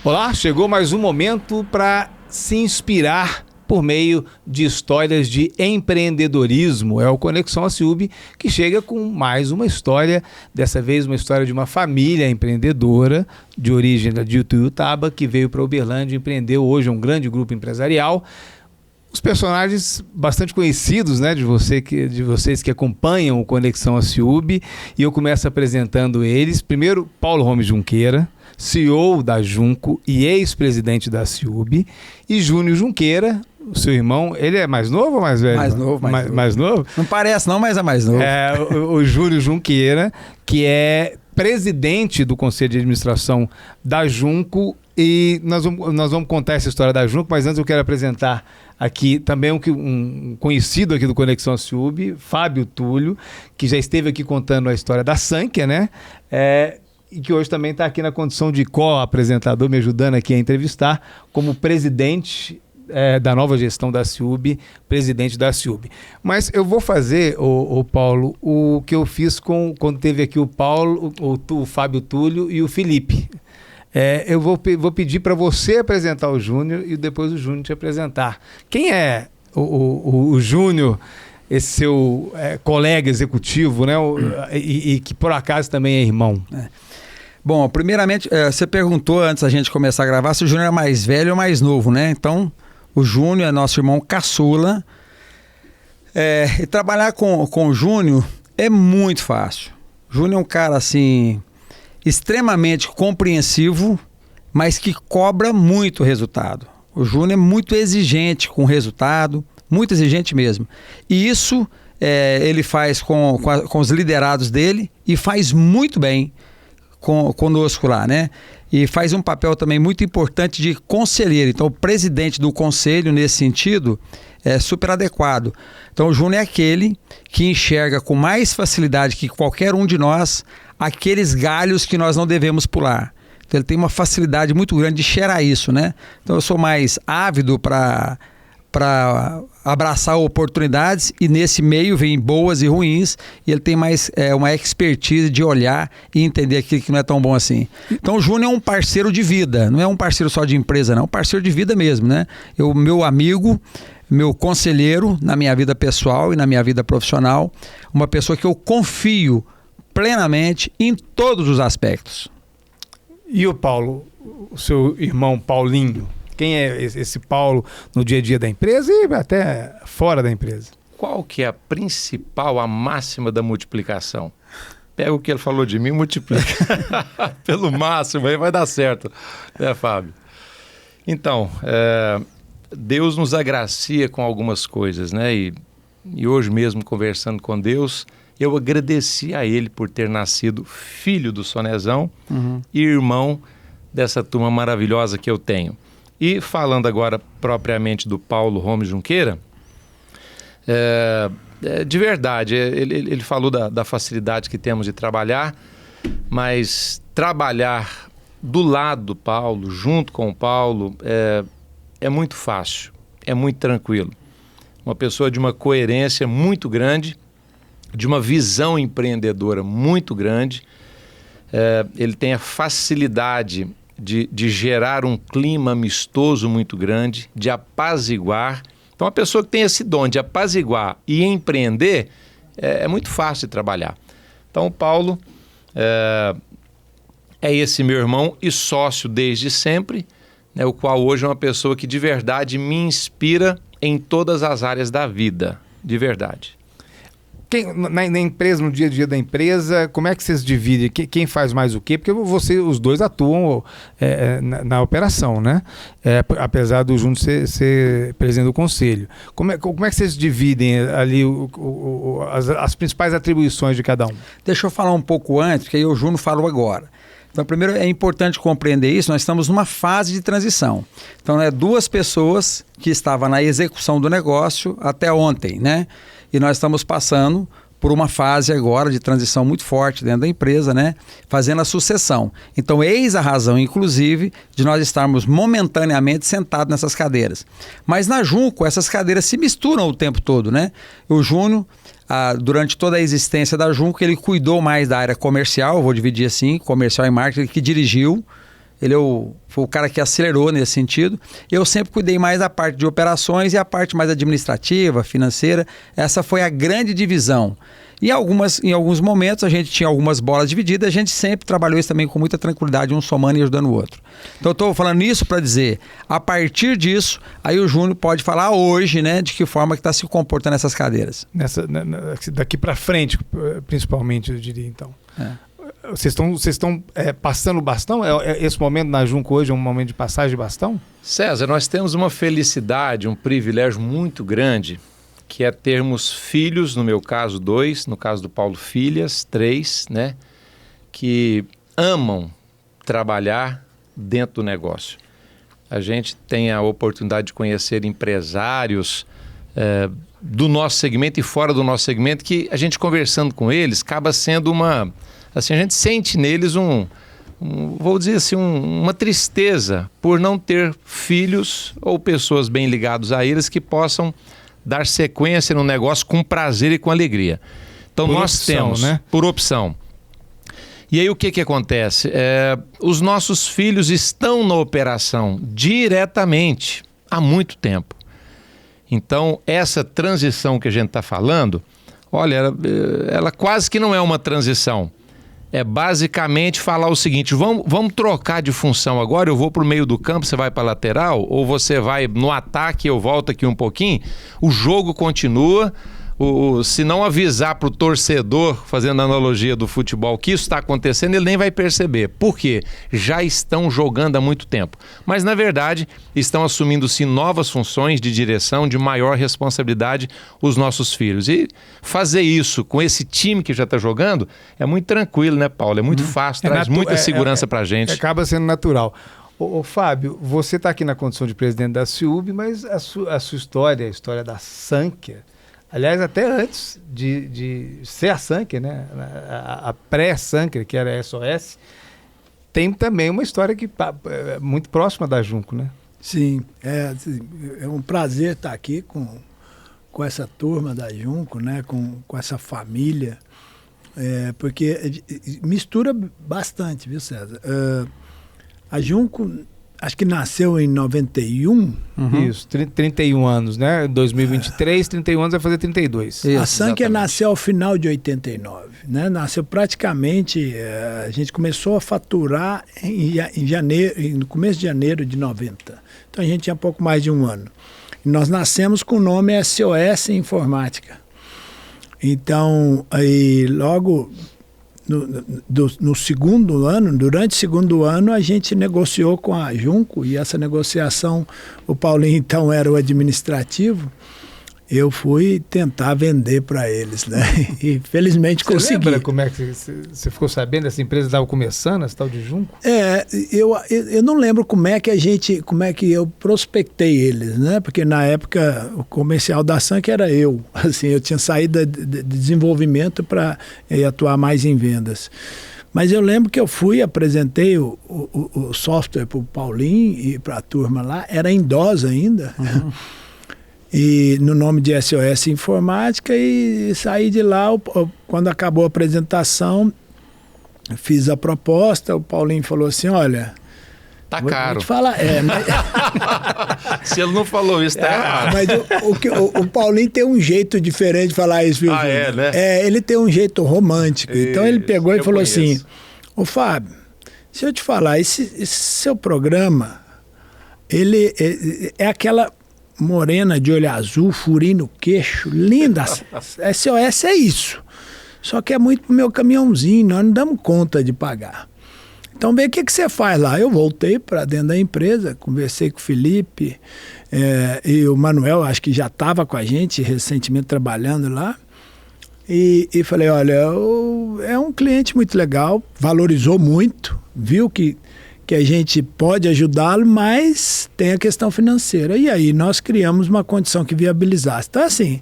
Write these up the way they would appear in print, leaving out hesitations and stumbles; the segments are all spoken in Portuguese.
Olá, chegou mais um momento para se inspirar por meio de histórias de empreendedorismo. É o Conexão Aciúbe que chega com mais uma história, dessa vez uma história de uma família empreendedora de origem de Ituiutaba que veio para Uberlândia e empreendeu. Hoje um grande grupo empresarial. Os personagens bastante conhecidos, né, de vocês que acompanham o Conexão Aciúbe, e eu começo apresentando eles. Primeiro, Paulo Romes Junqueira, CEO da Junco e ex-presidente da Aciúbe, e Júnior Junqueira, o seu irmão. Ele é mais novo ou mais velho? Mais novo? Não parece não, mas é mais novo. É, o Júnior Junqueira, que é presidente do Conselho de Administração da Junco, e nós vamos contar essa história da Junco, mas antes eu quero apresentar aqui também um conhecido aqui do Conexão Aciúbe, Fábio Túlio, que já esteve aqui contando a história da Sankia, né? E que hoje também está aqui na condição de co-apresentador, me ajudando aqui a entrevistar, como presidente da nova gestão da Aciúbe, presidente da Aciúbe. Mas eu vou fazer, o Paulo, o que eu fiz quando teve aqui o Paulo, o Fábio Túlio e o Felipe. Eu vou pedir para você apresentar o Júnior e depois o Júnior te apresentar. Quem é o Júnior, esse seu colega executivo, né? E que por acaso também é irmão? Bom, primeiramente, você perguntou antes da gente começar a gravar se o Júnior é mais velho ou mais novo, né? Então, o Júnior é nosso irmão caçula. E trabalhar com o Júnior é muito fácil. O Júnior é um cara, assim, extremamente compreensivo, mas que cobra muito resultado. O Júnior é muito exigente com o resultado, muito exigente mesmo. E isso ele faz com os liderados dele e faz muito bem conosco lá, né? E faz um papel também muito importante de conselheiro. Então, o presidente do conselho, nesse sentido, é super adequado. Então, o Júnior é aquele que enxerga com mais facilidade que qualquer um de nós aqueles galhos que nós não devemos pular. Então, ele tem uma facilidade muito grande de cheirar isso, né? Então, eu sou mais ávido para abraçar oportunidades, e nesse meio vem boas e ruins, e ele tem mais uma expertise de olhar e entender aquilo que não é tão bom assim. Então o Júnior é um parceiro de vida, não é um parceiro só de empresa não, é um parceiro de vida mesmo, né? Meu amigo, meu conselheiro na minha vida pessoal e na minha vida profissional, uma pessoa que eu confio plenamente em todos os aspectos. E o Paulo, o seu irmão Paulinho? Quem é esse Paulo no dia a dia da empresa e até fora da empresa? Qual que é a principal, a máxima da multiplicação? Pega o que ele falou de mim e multiplica pelo máximo, aí vai dar certo, né, Fábio? Então, Deus nos agracia com algumas coisas, né? E hoje mesmo, conversando com Deus, eu agradeci a Ele por ter nascido filho do Sonezão e irmão dessa turma maravilhosa que eu tenho. E falando agora propriamente do Paulo Romes Junqueira, de verdade, ele falou da facilidade que temos de trabalhar, mas trabalhar do lado do Paulo, junto com o Paulo, é muito fácil, é muito tranquilo. Uma pessoa de uma coerência muito grande, de uma visão empreendedora muito grande, ele tem a facilidade de gerar um clima amistoso muito grande, de apaziguar. Então, uma pessoa que tem esse dom de apaziguar e empreender, é muito fácil de trabalhar. Então, o Paulo é esse meu irmão e sócio desde sempre, né, o qual hoje é uma pessoa que de verdade me inspira em todas as áreas da vida, de verdade. Na empresa, no dia a dia da empresa, como é que vocês dividem? Quem faz mais o quê? Porque os dois atuam na operação, né? Apesar do Júnior ser presidente do conselho. Como é que vocês dividem ali as principais atribuições de cada um? Deixa eu falar um pouco antes, porque aí o Júnior falou agora. Então, primeiro é importante compreender isso, nós estamos numa fase de transição. Então, duas pessoas que estavam na execução do negócio até ontem, né? E nós estamos passando por uma fase agora de transição muito forte dentro da empresa, né? Fazendo a sucessão. Então, eis a razão, inclusive, de nós estarmos momentaneamente sentados nessas cadeiras. Mas na Junco, essas cadeiras se misturam o tempo todo, né? O Júnior, durante toda a existência da Junco, ele cuidou mais da área comercial, vou dividir assim, comercial e marketing, que dirigiu Ele foi o cara que acelerou nesse sentido. Eu sempre cuidei mais da parte de operações e a parte mais administrativa, financeira. Essa foi a grande divisão. E em alguns momentos a gente tinha algumas bolas divididas, a gente sempre trabalhou isso também com muita tranquilidade, um somando e ajudando o outro. Então eu estou falando isso para dizer, a partir disso, aí o Júnior pode falar hoje, né, de que forma que está se comportando nessas cadeiras. Daqui para frente, principalmente, eu diria, então. Vocês estão passando o bastão? Esse momento na Junco hoje é um momento de passagem de bastão? César, nós temos uma felicidade, um privilégio muito grande, que é termos filhos, no meu caso 2, no caso do Paulo filhas, 3, né, que amam trabalhar dentro do negócio. A gente tem a oportunidade de conhecer empresários do nosso segmento e fora do nosso segmento, que a gente conversando com eles acaba sendo assim, a gente sente neles vou dizer assim, uma tristeza por não ter filhos ou pessoas bem ligadas a eles que possam dar sequência no negócio com prazer e com alegria. Então nós temos, né? Por opção. E aí o que acontece? Os nossos filhos estão na operação diretamente há muito tempo. Então essa transição que a gente está falando, olha, ela quase que não é uma transição. É basicamente falar o seguinte, vamos trocar de função agora, eu vou para o meio do campo, você vai para a lateral, ou você vai no ataque, eu volto aqui um pouquinho, o jogo continua, se não avisar para o torcedor, fazendo a analogia do futebol, que isso está acontecendo, ele nem vai perceber. Por quê? Já estão jogando há muito tempo. Mas, na verdade, estão assumindo-se novas funções de direção, de maior responsabilidade, os nossos filhos. E fazer isso com esse time que já está jogando é muito tranquilo, né, Paulo? É muito fácil, traz muita segurança para a gente. Acaba sendo natural. Ô Fábio, você está aqui na condição de presidente da CIUB, mas a sua história, a história da Sankia, aliás, até antes de ser a Sankia, né? A pré-Sankia, que era a SOS, tem também uma história que é muito próxima da Junco, né? Sim, é um prazer estar aqui com essa turma da Junco, né? Com essa família, porque mistura bastante, viu, César? A Junco, acho que nasceu em 91. Isso, 31 anos, né? 2023, 31 anos vai fazer 32. Isso, a Sankia nasceu ao final de 89, né? Nasceu praticamente, a gente começou a faturar em janeiro, no começo de janeiro de 90. Então a gente tinha pouco mais de um ano. E nós nascemos com o nome SOS Informática. Então, aí logo no segundo ano, durante o segundo ano, a gente negociou com a Junco, e essa negociação, o Paulinho então era o administrativo, eu fui tentar vender para eles, né? E felizmente consegui. Você lembra como é que você ficou sabendo? Essa empresa estava começando, essa tal de Junco? Eu não lembro como é que eu prospectei eles, né? Porque na época o comercial da Sankia era eu. Assim, eu tinha saído de desenvolvimento para atuar mais em vendas. Mas eu lembro que eu apresentei o software para o Paulinho e para a turma lá, era em DOS ainda. Uhum. E no nome de SOS Informática, e saí de lá, quando acabou a apresentação, fiz a proposta, o Paulinho falou assim, olha... Tá caro. Vou te falar, mas... Se ele não falou isso, tá errado. Mas o Paulinho tem um jeito diferente de falar isso, viu? Né? Ele tem um jeito romântico. Isso, então ele pegou e falou assim, ô Fábio, se eu te falar, esse seu programa, ele é aquela... morena de olho azul, furinho no queixo, linda. SOS é isso. Só que é muito pro meu caminhãozinho, nós não damos conta de pagar. Então, vê o que você faz lá. Eu voltei para dentro da empresa, conversei com o Felipe e o Manuel, acho que já estava com a gente recentemente trabalhando lá. E falei, olha, é um cliente muito legal, valorizou muito, viu que a gente pode ajudá-lo, mas tem a questão financeira. E aí nós criamos uma condição que viabilizasse. Então, assim,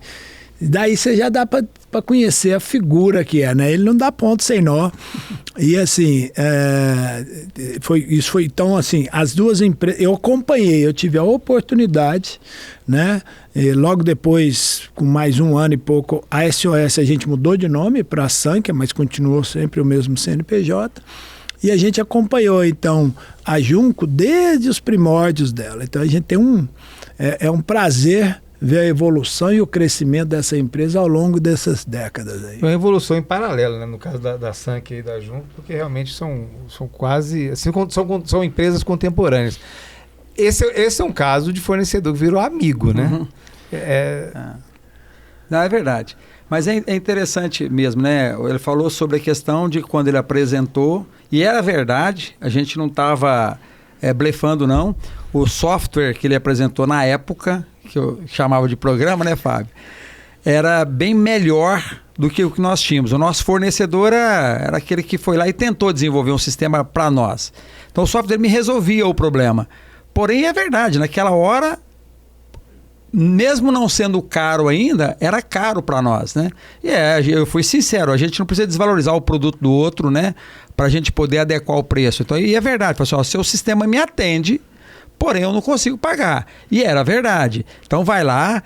daí você já dá para conhecer a figura que é, né? Ele não dá ponto sem nó. E assim, isso foi então, assim, as duas empresas, eu acompanhei, eu tive a oportunidade, né? E logo depois, com mais um ano e pouco, a SOS a gente mudou de nome para a Sankia, mas continuou sempre o mesmo CNPJ. E a gente acompanhou, então, a Junco desde os primórdios dela. Então, a gente tem um prazer ver a evolução e o crescimento dessa empresa ao longo dessas décadas aí. Uma evolução em paralelo, né? No caso da Sank e da Junco, porque realmente são quase... Assim, são empresas contemporâneas. Esse é um caso de fornecedor que virou amigo, né? Uhum. Não, é verdade. Mas é interessante mesmo, né? Ele falou sobre a questão de quando ele apresentou, e era verdade, a gente não estava blefando, não. O software que ele apresentou na época, que eu chamava de programa, né, Fábio? Era bem melhor do que o que nós tínhamos. O nosso fornecedor era aquele que foi lá e tentou desenvolver um sistema para nós. Então o software me resolvia o problema. Porém, é verdade, naquela hora, mesmo não sendo caro ainda, era caro para nós, né? E eu fui sincero, a gente não precisa desvalorizar o produto do outro, né? Para a gente poder adequar o preço. Então, e é verdade, pessoal, seu sistema me atende, porém eu não consigo pagar. E era verdade. Então vai lá,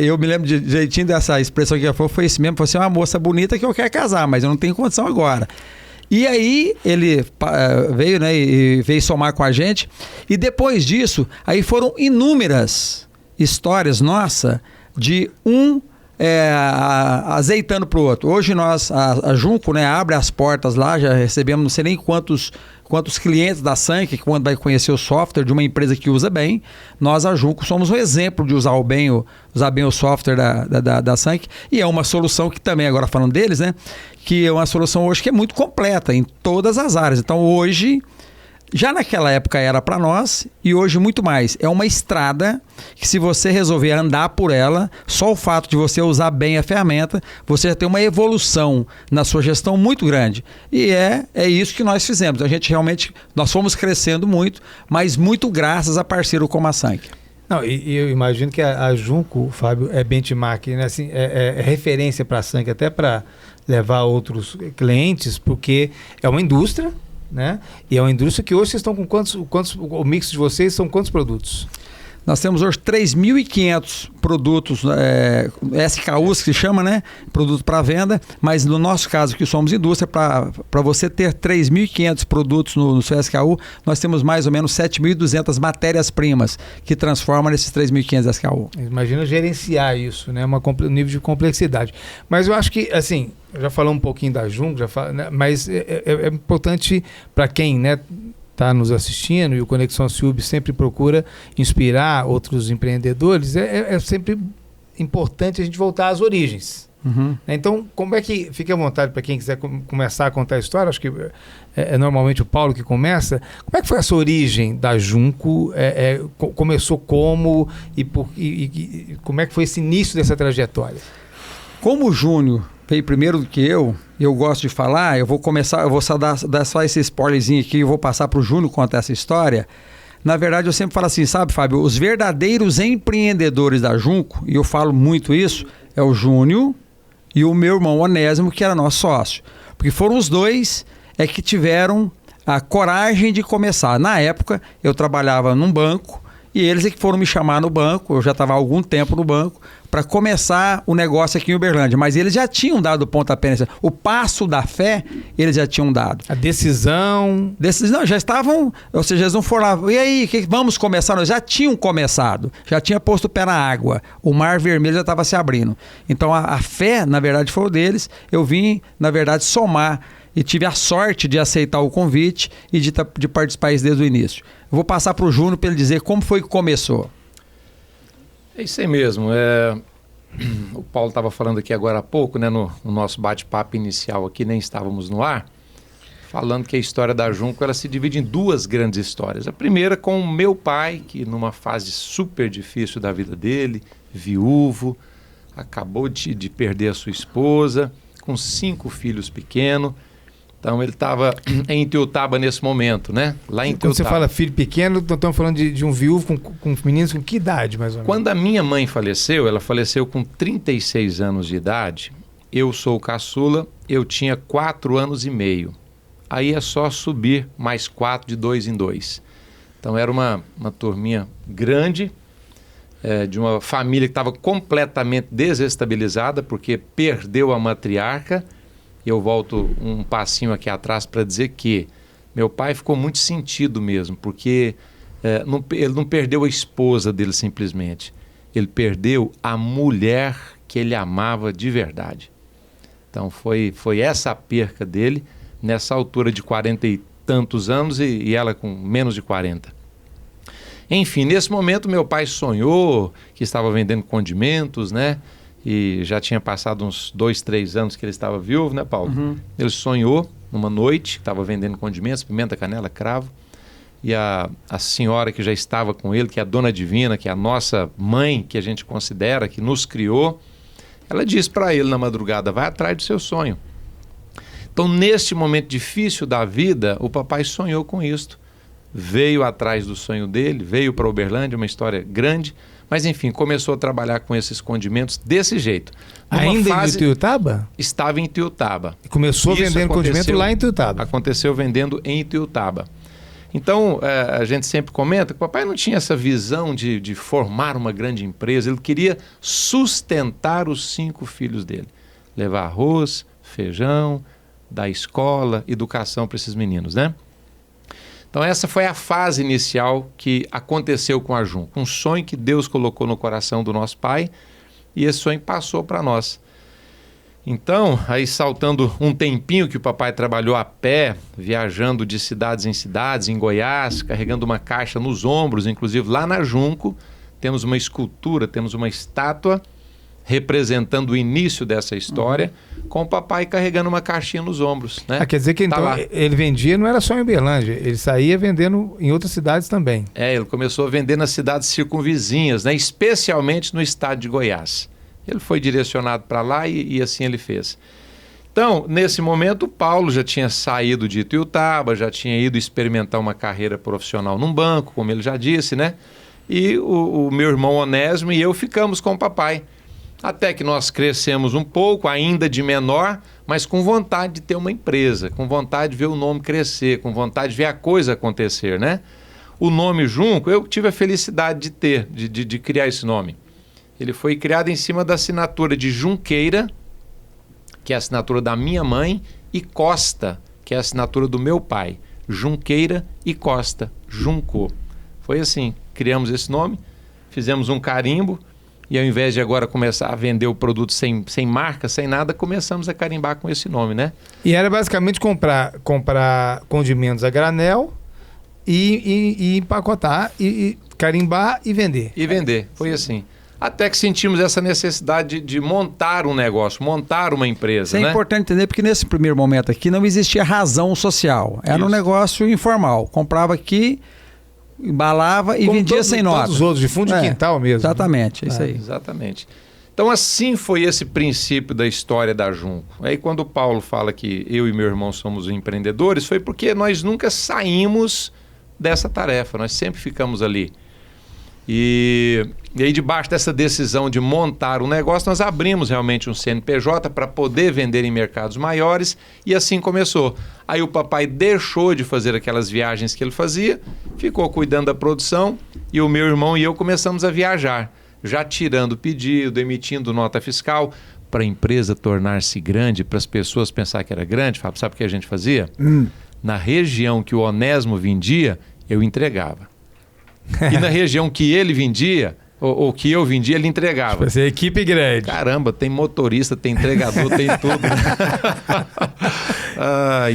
eu me lembro de jeitinho dessa expressão que ele falou, foi esse mesmo, você é uma moça bonita que eu quero casar, mas eu não tenho condição agora. E aí ele veio, né, e veio somar com a gente, e depois disso, aí foram inúmeras histórias nossa de azeitando para o outro. Hoje a Junco, né, abre as portas lá, já recebemos não sei nem quantos clientes da Sank, que quando vai conhecer o software de uma empresa que usa bem, nós, a Junco, somos um exemplo de usar bem o software da Sank, e é uma solução que também, agora falando deles, né, que é uma solução hoje que é muito completa em todas as áreas. Então hoje, já naquela época era para nós e hoje muito mais. É uma estrada que, se você resolver andar por ela, só o fato de você usar bem a ferramenta, você já tem uma evolução na sua gestão muito grande. E é isso que nós fizemos. A gente realmente, nós fomos crescendo muito, mas muito graças a parceiro como a Sank. Não, e eu imagino que a Junco, Fábio, é benchmark, né? Assim, é referência para a Sank, até para levar outros clientes, porque é uma indústria, né? E é uma indústria que hoje vocês estão com quantos o mix de vocês são quantos produtos? Nós temos hoje 3.500 produtos SKUs, que se chama, né? Produto para venda, mas no nosso caso, que somos indústria, para você ter 3.500 produtos no seu SKU, nós temos mais ou menos 7.200 matérias-primas que transformam nesses 3.500 SKU. Imagina gerenciar isso, né? Um nível de complexidade. Mas eu acho que, assim, já falamos um pouquinho da Junco, né? Mas é importante para quem, né, está nos assistindo, e o Conexão Ciub sempre procura inspirar outros empreendedores, é sempre importante a gente voltar às origens. Uhum. Então, como é que... Fique à vontade para quem quiser começar a contar a história, acho que é normalmente o Paulo que começa. Como é que foi essa origem da Junco? Começou como e como é que foi esse início dessa trajetória? Como o Júnior veio primeiro do que eu gosto de falar, eu vou dar só esse spoilerzinho aqui, eu vou passar para o Júnior contar essa história. Na verdade, eu sempre falo assim, sabe, Fábio, os verdadeiros empreendedores da Junco, e eu falo muito isso, é o Júnior e o meu irmão Onésimo, que era nosso sócio. Porque foram os dois que tiveram a coragem de começar. Na época, eu trabalhava num banco, e eles é que foram me chamar no banco, eu já estava há algum tempo no banco, para começar o negócio aqui em Uberlândia. Mas eles já tinham dado o pontapé. O passo da fé, eles já tinham dado. A decisão... Não, já estavam... Ou seja, eles não foram lá... E aí, vamos começar? Nós já tinham começado. Já tinha posto o pé na água. O mar vermelho já estava se abrindo. Então, a fé, na verdade, foi o deles. Eu vim, na verdade, somar. E tive a sorte de aceitar o convite e de participar desde o início. Eu vou passar para o Júnior para ele dizer como foi que começou. É isso aí mesmo. O Paulo estava falando aqui agora há pouco, né, no nosso bate-papo inicial aqui, nem estávamos no ar, falando que a história da Junco ela se divide em duas grandes histórias. A primeira com o meu pai, que numa fase super difícil da vida dele, viúvo, acabou de perder a sua esposa, com 5 filhos pequenos. Então ele estava em Ituiutaba nesse momento, né? Lá em Ituiutaba. Quando você fala filho pequeno, estamos falando de um viúvo com meninos com que idade, mais ou menos? Quando a minha mãe faleceu, ela faleceu com 36 anos de idade. Eu sou o caçula, eu tinha 4 anos e meio. Aí é só subir mais 4 de 2 em 2. Então era uma turminha grande, de uma família que estava completamente desestabilizada, porque perdeu a matriarca. Eu volto um passinho aqui atrás para dizer que Meu pai ficou muito sentido mesmo, porque ele não perdeu a esposa dele simplesmente. Ele perdeu a mulher que ele amava de verdade. Então foi essa a perca dele, nessa altura de 40 e tantos anos e ela com menos de 40. Enfim, nesse momento meu pai sonhou que estava vendendo condimentos, né? E já tinha passado uns 2, 3 anos que ele estava viúvo, né, Paulo? Uhum. Ele sonhou numa noite, estava vendendo condimentos, pimenta, canela, cravo. E a senhora que já estava com ele, que é a Dona Divina, que é a nossa mãe, que a gente considera, que nos criou, ela disse para ele na madrugada: vai atrás do seu sonho. Então, neste momento difícil da vida, o papai sonhou com isto. Veio atrás do sonho dele, veio para Uberlândia, uma história grande, mas enfim, começou a trabalhar com esses condimentos desse jeito. Ainda em Ituiutaba? Estava em Ituiutaba. Começou vendendo condimento lá em Ituiutaba. Aconteceu vendendo em Ituiutaba. Então, a gente sempre comenta que o papai não tinha essa visão de formar uma grande empresa, ele queria sustentar os 5 filhos dele. Levar arroz, feijão, dar escola, educação para esses meninos, né? Então essa foi a fase inicial que aconteceu com a Junco. Um sonho que Deus colocou no coração do nosso pai e esse sonho passou para nós. Então, aí saltando um tempinho que o papai trabalhou a pé, viajando de cidades em cidades, em Goiás, carregando uma caixa nos ombros, inclusive lá na Junco, temos uma escultura, temos uma estátua representando o início dessa história, com o papai carregando uma caixinha nos ombros, né? Quer dizer que então ele vendia, não era só em Uberlândia, ele saía vendendo em outras cidades também. Ele começou a vender nas cidades circunvizinhas, né? Especialmente no estado de Goiás. Ele foi direcionado para lá e assim ele fez. Então, nesse momento, o Paulo já tinha saído de Ituiutaba, já tinha ido experimentar uma carreira profissional num banco, como ele já disse, né? E o meu irmão Onésimo e eu ficamos com o papai. Até que nós crescemos um pouco, ainda de menor, mas com vontade de ter uma empresa, com vontade de ver o nome crescer, com vontade de ver a coisa acontecer, né? O nome Junco, eu tive a felicidade de ter, de criar esse nome. Ele foi criado em cima da assinatura de Junqueira, que é a assinatura da minha mãe, e Costa, que é a assinatura do meu pai. Junqueira e Costa, Junco. Foi assim, criamos esse nome, fizemos um carimbo, e ao invés de agora começar a vender o produto sem marca, sem nada, começamos a carimbar com esse nome, né? E era basicamente comprar condimentos a granel e empacotar, e carimbar e vender. E vender, foi assim. Até que sentimos essa necessidade de montar um negócio, montar uma empresa, Isso é importante entender, porque nesse primeiro momento aqui não existia razão social. Era um negócio informal. Comprava aqui, embalava e como vendia sem nota. Todos os outros, de fundo de quintal mesmo. Exatamente, é isso aí. Exatamente. Então assim foi esse princípio da história da Junco. Aí quando o Paulo fala que eu e meu irmão somos empreendedores, foi porque nós nunca saímos dessa tarefa, nós sempre ficamos ali. E aí debaixo dessa decisão de montar um negócio, nós abrimos realmente um CNPJ para poder vender em mercados maiores e assim começou. Aí o papai deixou de fazer aquelas viagens que ele fazia, ficou cuidando da produção e o meu irmão e eu começamos a viajar, já tirando pedido, emitindo nota fiscal para a empresa tornar-se grande, para as pessoas pensar que era grande. Sabe o que a gente fazia? Na região que o Onésimo vendia, eu entregava. E na região que ele vendia, ou que eu vendia, ele entregava. Tipo assim, equipe grande. Caramba, tem motorista, tem entregador, tem tudo.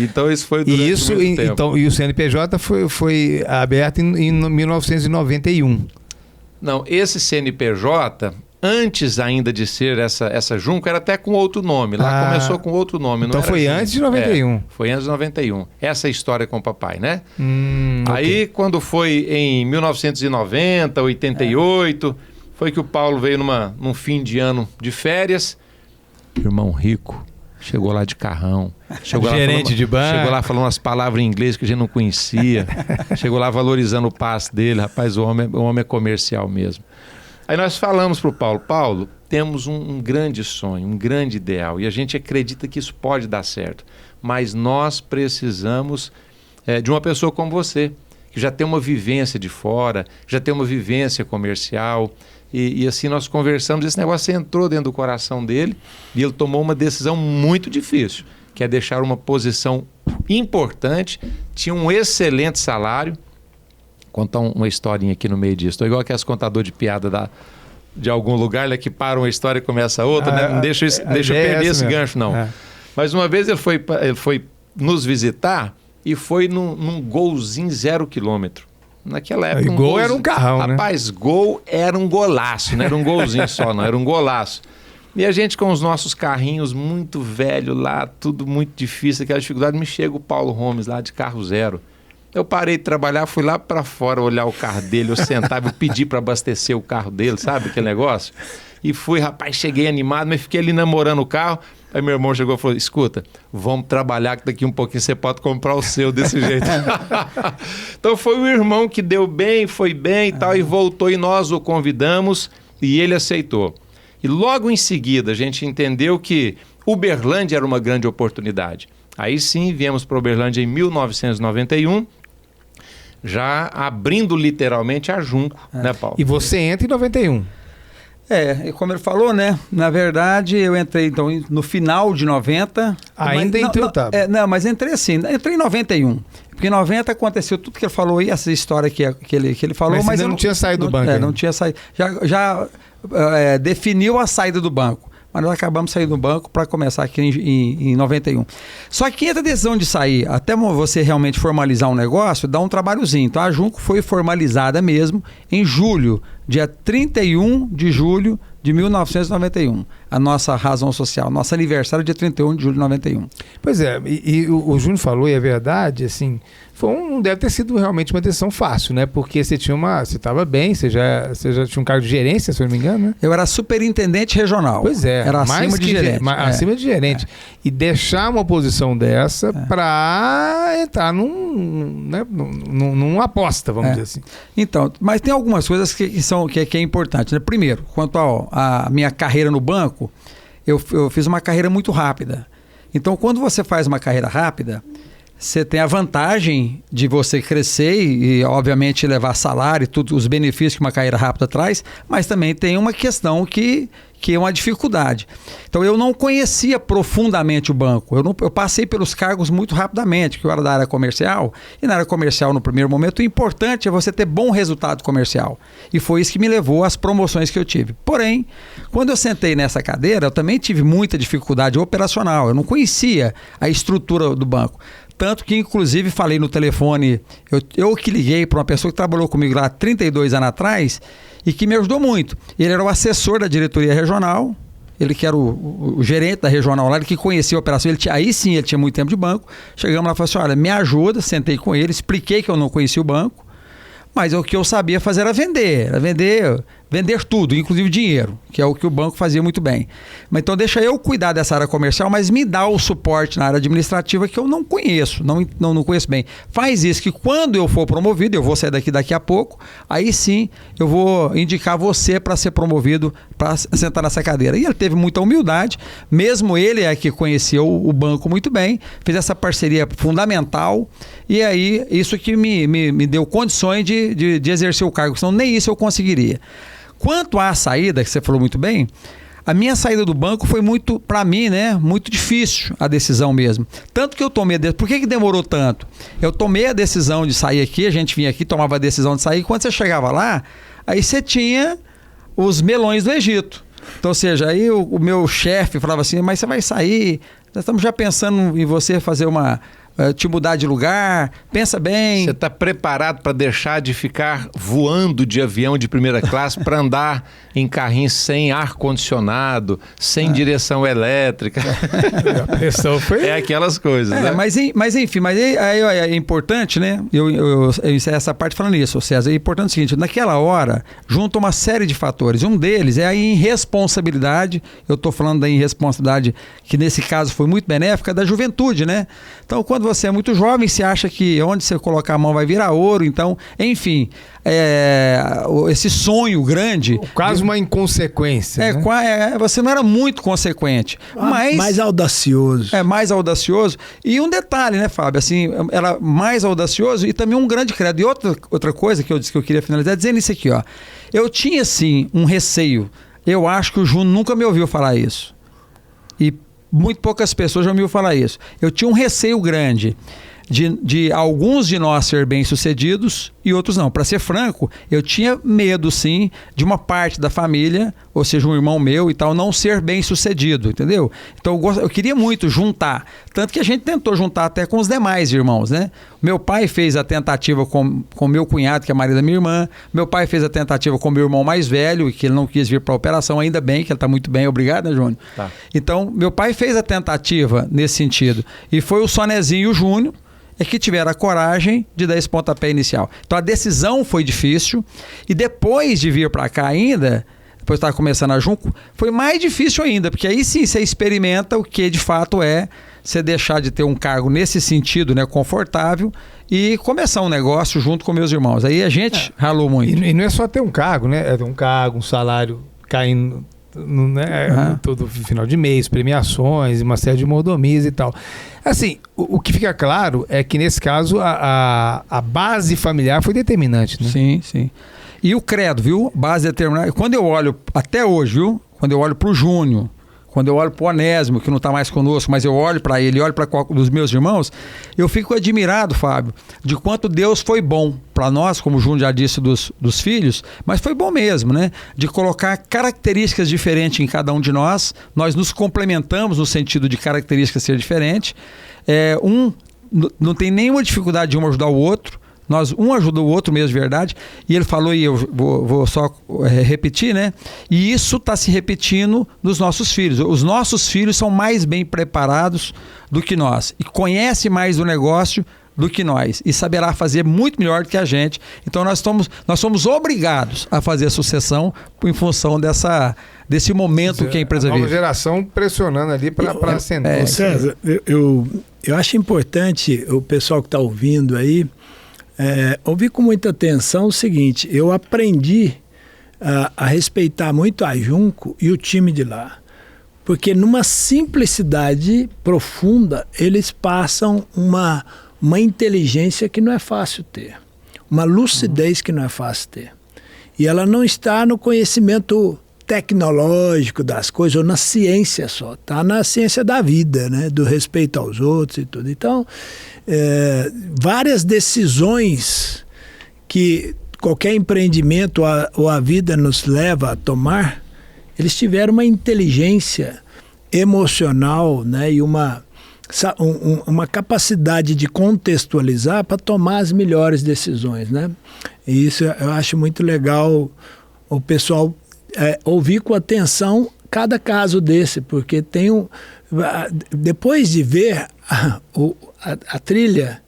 Então isso foi durante muito tempo. Então, e o CNPJ foi aberto em 1991. Não, esse CNPJ, antes ainda de ser essa Junco, era até com outro nome. Lá começou com outro nome. Então não foi era antes de 91. Foi antes de 91. Essa é a história com o papai, né? Aí, quando foi em 1990, 88, foi que o Paulo veio num fim de ano de férias. Irmão rico, chegou lá de carrão. Gerente de banco. Chegou lá falando umas palavras em inglês que a gente não conhecia. Chegou lá valorizando o passe dele. Rapaz, o homem é comercial mesmo. Aí nós falamos para o Paulo, temos um grande sonho, um grande ideal, e a gente acredita que isso pode dar certo, mas nós precisamos de uma pessoa como você, que já tem uma vivência de fora, já tem uma vivência comercial, e assim nós conversamos, esse negócio entrou dentro do coração dele, e ele tomou uma decisão muito difícil, que é deixar uma posição importante, tinha um excelente salário. Vou contar uma historinha aqui no meio disso. Estou igual aqueles contadores de piada de algum lugar, né, que para uma história e começa outra, né? Não deixa eu perder esse gancho, não. Mas uma vez ele foi nos visitar e foi num Golzinho 0 km. Naquela época. E Gol era um carrão, Rapaz, Gol era um golaço, não era um golzinho só, não, era um golaço. E a gente com os nossos carrinhos muito velho lá, tudo muito difícil, aquela dificuldade, me chega o Paulo Gomes lá de carro zero. Eu parei de trabalhar, fui lá para fora olhar o carro dele, eu sentava, eu pedi para abastecer o carro dele, sabe aquele negócio? E fui, rapaz, cheguei animado, mas fiquei ali namorando o carro. Aí meu irmão chegou e falou, escuta, vamos trabalhar que daqui um pouquinho você pode comprar o seu desse jeito. Então foi o irmão que deu bem, foi bem e tal, e voltou e nós o convidamos e ele aceitou. E logo em seguida a gente entendeu que Uberlândia era uma grande oportunidade. Aí sim, viemos para Uberlândia em 1991, já abrindo literalmente a Junco, né, Paulo? E você entra em 91. E como ele falou, né? Na verdade, eu entrei então no final de 90. Ainda entrou, tá? Não, mas entrei assim, entrei em 91. Porque em 90 aconteceu tudo que ele falou aí, essa história que ele falou. Mas não tinha saído do banco. Não tinha saído. Já definiu a saída do banco. Mas nós acabamos saindo do banco para começar aqui em 91. Só que entra a decisão de sair, até você realmente formalizar um negócio, dá um trabalhozinho. Então a Junco foi formalizada mesmo em julho, dia 31 de julho de 1991. A nossa razão social, nosso aniversário dia 31 de julho de 91. Pois é, e o Júnior falou, e é verdade, assim, não deve ter sido realmente uma decisão fácil, né? Porque você estava bem, você já tinha um cargo de gerência, se eu não me engano, né? Eu era superintendente regional. Pois é. Era acima de gerente. Acima de gerente. E deixar uma posição dessa para entrar numa aposta, vamos dizer assim. Então, mas tem algumas coisas que é importante, né? Primeiro, quanto à minha carreira no banco, eu fiz uma carreira muito rápida. Então, quando você faz uma carreira rápida, você tem a vantagem de você crescer e obviamente, levar salário e tudo, os benefícios que uma carreira rápida traz, mas também tem uma questão que é uma dificuldade. Então, eu não conhecia profundamente o banco. Eu passei pelos cargos muito rapidamente, porque eu era da área comercial, e na área comercial, no primeiro momento, o importante é você ter bom resultado comercial. E foi isso que me levou às promoções que eu tive. Porém, quando eu sentei nessa cadeira, eu também tive muita dificuldade operacional. Eu não conhecia a estrutura do banco. Tanto que, inclusive, falei no telefone, eu que liguei para uma pessoa que trabalhou comigo lá 32 anos atrás e que me ajudou muito. Ele era o assessor da diretoria regional, ele que era o gerente da regional lá, ele que conhecia a operação, aí sim ele tinha muito tempo de banco. Chegamos lá e falamos assim, olha, me ajuda, sentei com ele, expliquei que eu não conhecia o banco, mas o que eu sabia fazer era vender tudo, inclusive dinheiro, que é o que o banco fazia muito bem. Mas então deixa eu cuidar dessa área comercial, mas me dá o suporte na área administrativa que eu não conheço, não conheço bem. Faz isso que quando eu for promovido, eu vou sair daqui a pouco, aí sim eu vou indicar você para ser promovido, para sentar nessa cadeira. E ele teve muita humildade, mesmo ele que conhecia o banco muito bem, fez essa parceria fundamental, e aí isso que me deu condições de exercer o cargo, senão nem isso eu conseguiria. Quanto à saída, que você falou muito bem, a minha saída do banco foi muito, para mim, né, muito difícil a decisão mesmo. Tanto que eu tomei a decisão. Por que demorou tanto? Eu tomei a decisão de sair aqui, a gente vinha aqui, tomava a decisão de sair, e quando você chegava lá, aí você tinha os melões do Egito. Então, ou seja, aí o meu chefe falava assim, mas você vai sair, nós estamos já pensando em você fazer te mudar de lugar, pensa bem. Você está preparado para deixar de ficar voando de avião de primeira classe para andar em carrinhos sem ar-condicionado, sem direção elétrica. A pressão foi... É aquelas coisas, né? Mas enfim, é importante, né? Eu encerro essa parte falando isso, César. É importante o seguinte, naquela hora, junta uma série de fatores. Um deles é a irresponsabilidade. Eu estou falando da irresponsabilidade que nesse caso foi muito benéfica, da juventude, né? Então, quando você é muito jovem, você acha que onde você colocar a mão vai virar ouro. Então, enfim, esse sonho grande... Quase uma inconsequência, né? Você não era muito consequente. Mas mais audacioso. Mais audacioso. E um detalhe, né, Fábio? Assim, era mais audacioso e também um grande credo. E outra coisa que eu disse que eu queria finalizar, dizendo isso aqui, ó. Eu tinha, sim, um receio. Eu acho que o Júnior nunca me ouviu falar isso. E muito poucas pessoas já me ouviram falar isso. Eu tinha um receio grande de alguns de nós ser bem-sucedidos e outros não. Para ser franco, eu tinha medo, sim, de uma parte da família, ou seja, um irmão meu e tal, não ser bem-sucedido, entendeu? Então eu queria muito juntar. Tanto que a gente tentou juntar até com os demais irmãos, né? Meu pai fez a tentativa com meu cunhado, que é marido da minha irmã. Meu pai fez a tentativa com meu irmão mais velho, que ele não quis vir para a operação, ainda bem, que ele está muito bem, obrigado, né, Júnior? Tá. Então, meu pai fez a tentativa nesse sentido. E foi o Sonezinho e o Júnior que tiveram a coragem de dar esse pontapé inicial. Então a decisão foi difícil e depois de vir para cá ainda, depois de estar começando a Junco, foi mais difícil ainda, porque aí sim você experimenta o que de fato é você deixar de ter um cargo nesse sentido, né, confortável, e começar um negócio junto com meus irmãos. Aí a gente ralou muito. E não é só ter um cargo, né? É ter um cargo, um salário caindo todo final de mês, premiações, uma série de mordomias e tal. Assim, o que fica claro é que nesse caso a base familiar foi determinante, né? Sim, sim. E o credo, viu? Base determinante. Quando eu olho, até hoje, viu? Quando eu olho para o Júnior, quando eu olho para o Onésimo, que não está mais conosco, mas eu olho para ele, olho para os meus irmãos, eu fico admirado, Fábio, de quanto Deus foi bom para nós, como o Júnior já disse dos filhos, mas foi bom mesmo, né? De colocar características diferentes em cada um de nós. Nós nos complementamos no sentido de características ser diferentes. Não tem nenhuma dificuldade de um ajudar o outro. Um ajuda o outro mesmo, de verdade. E ele falou, e eu vou só repetir, né? E isso está se repetindo nos nossos filhos. Os nossos filhos são mais bem preparados do que nós. E conhecem mais do negócio do que nós. E saberá fazer muito melhor do que a gente. Então nós somos obrigados a fazer a sucessão em função desse momento que a empresa vive. A nova geração pressionando ali para ascender. César, eu acho importante o pessoal que está ouvindo aí ouvir com muita atenção o seguinte: eu aprendi a respeitar muito a Junco e o time de lá, porque numa simplicidade profunda eles passam uma inteligência que não é fácil ter, uma lucidez que não é fácil ter, e ela não está no conhecimento tecnológico das coisas ou na ciência só, está na ciência da vida, né? Do respeito aos outros e tudo. Então, várias decisões que qualquer empreendimento ou a vida nos leva a tomar, eles tiveram uma inteligência emocional, né? E uma capacidade de contextualizar para tomar as melhores decisões, né? E isso eu acho muito legal o pessoal ouvir com atenção cada caso desse, porque depois de ver a trilha,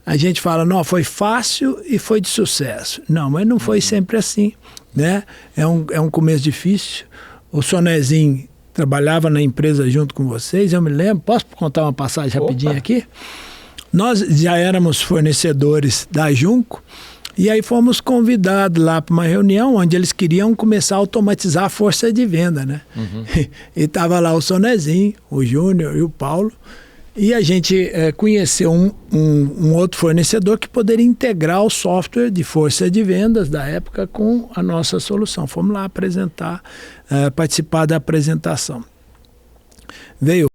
a gente fala, não, foi fácil e foi de sucesso. Não, mas não foi sempre assim, né? É um começo difícil. O Sonezinho trabalhava na empresa junto com vocês, eu me lembro. Posso contar uma passagem rapidinho aqui? Nós já éramos fornecedores da Junco, e aí fomos convidados lá para uma reunião onde eles queriam começar a automatizar a força de venda, né? Uhum. E estava lá o Sonezinho, o Júnior e o Paulo, e a gente conheceu um outro fornecedor que poderia integrar o software de força de vendas da época com a nossa solução. Fomos lá apresentar, participar da apresentação. Veio